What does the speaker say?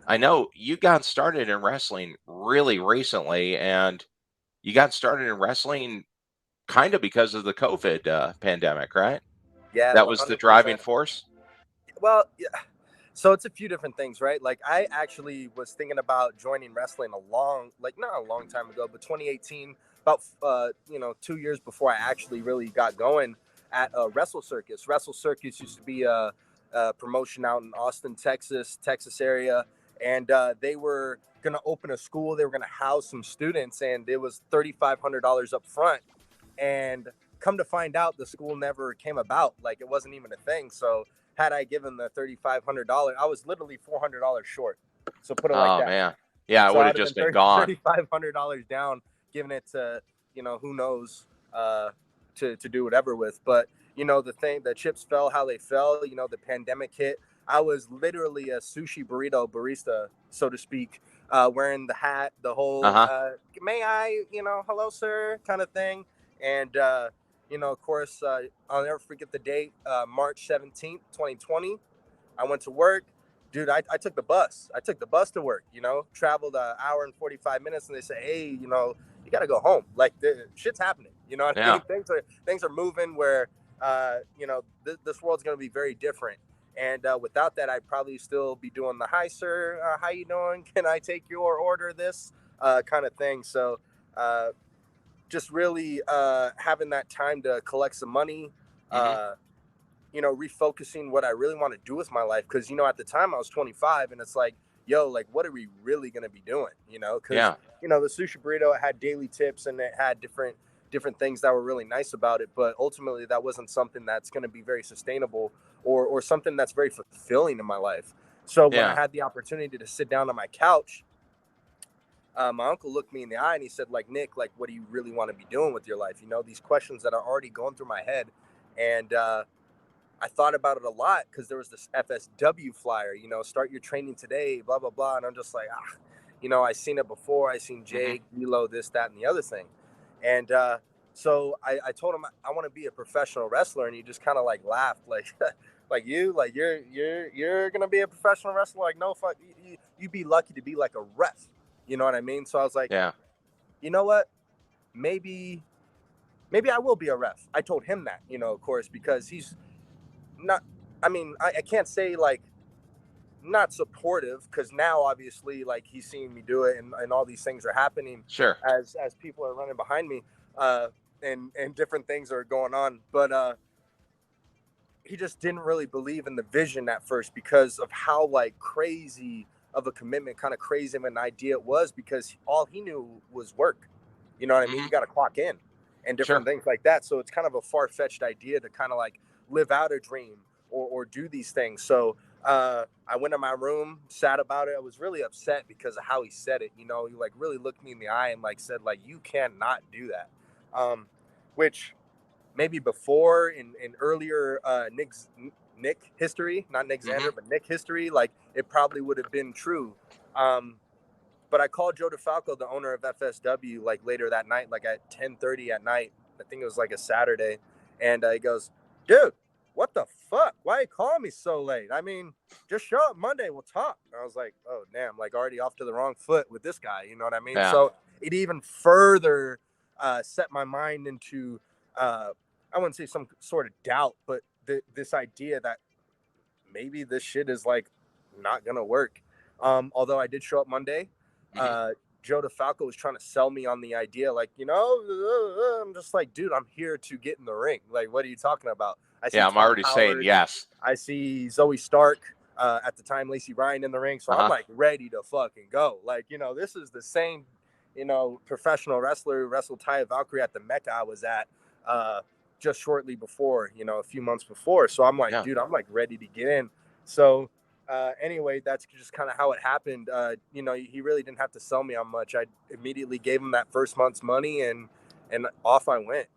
I know you got started in wrestling really recently, and you got started in wrestling kind of because of the COVID pandemic, right? Yeah, That was the driving 100%. force. Well, yeah. So it's a few different things, right? Like I actually was thinking about joining wrestling not a long time ago, but 2018, about 2 years before I actually really got going at Wrestle Circus. Wrestle Circus used to be a promotion out in Austin, Texas area, and they were gonna open a school. They were gonna house some students, and it was $3,500 up front. And come to find out, the school never came about. Like it wasn't even a thing. So had I given the $3,500, I was literally $400 short. So put it like Oh that. man, yeah, I So would I'd have have been just been gone. $3,500 down, giving it to who knows uh, to do whatever with. But the chips fell how they fell. The pandemic hit. I was literally a sushi burrito barista, so to speak, wearing the hat, the Uh whole huh. "may I, hello sir" kind of thing, and of course, I'll never forget the date, March 17th, 2020. I went to work. Dude, I took the bus. I took the bus to work, traveled an hour and 45 minutes, and they say, hey, you got to go home. Like, the shit's happening. You know what I Yeah. mean? Things are moving where, this world's going to be very different. And without that, I'd probably still be doing the hi, sir. How you doing? Can I take your order? This kind of thing. So, just really having that time to collect some money, Hmm. uh, refocusing what I really want to do with my life. Because, at the time I was 25 and it's like, yo, like, what are we really going to be doing? Because, Yeah. the sushi burrito, it had daily tips and it had different things that were really nice about it. But ultimately, that wasn't something that's going to be very sustainable or something that's very fulfilling in my life. So when I Yeah. had the opportunity to sit down on my couch, my uncle looked me in the eye and he said, like, Nick, like, what do you really want to be doing with your life? These questions that are already going through my head. And I thought about it a lot because there was this FSW flyer, start your training today, blah, blah, blah. And I'm just like, I seen it before. I seen Hmm. Jake, Milo, this, that, and the other thing. And so I told him I want to be a professional wrestler. And he just kind of like laughed, like, like you're going to be a professional wrestler. Like, no, fuck, you'd be lucky to be like a ref. You know what I mean? So I was like, Yeah. you know what? Maybe maybe I will be a ref. I told him that, of course, because he's not. I mean, I can't say like not supportive because now obviously like he's seeing me do it and all these things are happening Sure. as people are running behind me, uh, and different things are going on. But he just didn't really believe in the vision at first because of how like crazy of a commitment, kind of crazy of an idea it was because all he knew was work. You know what I mean? Hmm. You got to clock in and different Sure. things like that. So it's kind of a far fetched idea to kind of like live out a dream or do these things. So I went in my room, sat about it. I was really upset because of how he said it. He like really looked me in the eye and like said like you cannot do that. Which maybe before in earlier Nick history, not Nick Hmm. Zander, but Nick history, like it probably would have been true. Um, but I called Joe DeFalco, the owner of FSW, like later that night, like at 10:30 at night. I think it was like a Saturday, and he goes, "Dude, what the fuck? Why you calling me so late? I mean, just show up Monday, we'll talk." And I was like, "Oh damn, like already off to the wrong foot with this guy." You know what I mean? Yeah. So it even further set my mind into uh, I wouldn't say some sort of doubt, but this idea that maybe this shit is like not gonna work. Although I did show up Monday, Hmm. uh, Joe DeFalco was trying to sell me on the idea, like I'm just like, dude, I'm here to get in the ring. Like, what are you talking about? I see Yeah. I'm Tom already saying Howard, yes. I see Zoe Stark. At the time, Lacey Ryan in the ring, so Uh I'm huh. like ready to fucking go. Like, this is the same, professional wrestler who wrestled Taya Valkyrie at the Mecca I was at. Uh, just shortly before, a few months before. So I'm like, Yeah. dude, I'm like ready to get in. So anyway, that's just kind of how it happened. He really didn't have to sell me on much. I immediately gave him that first month's money and off I went.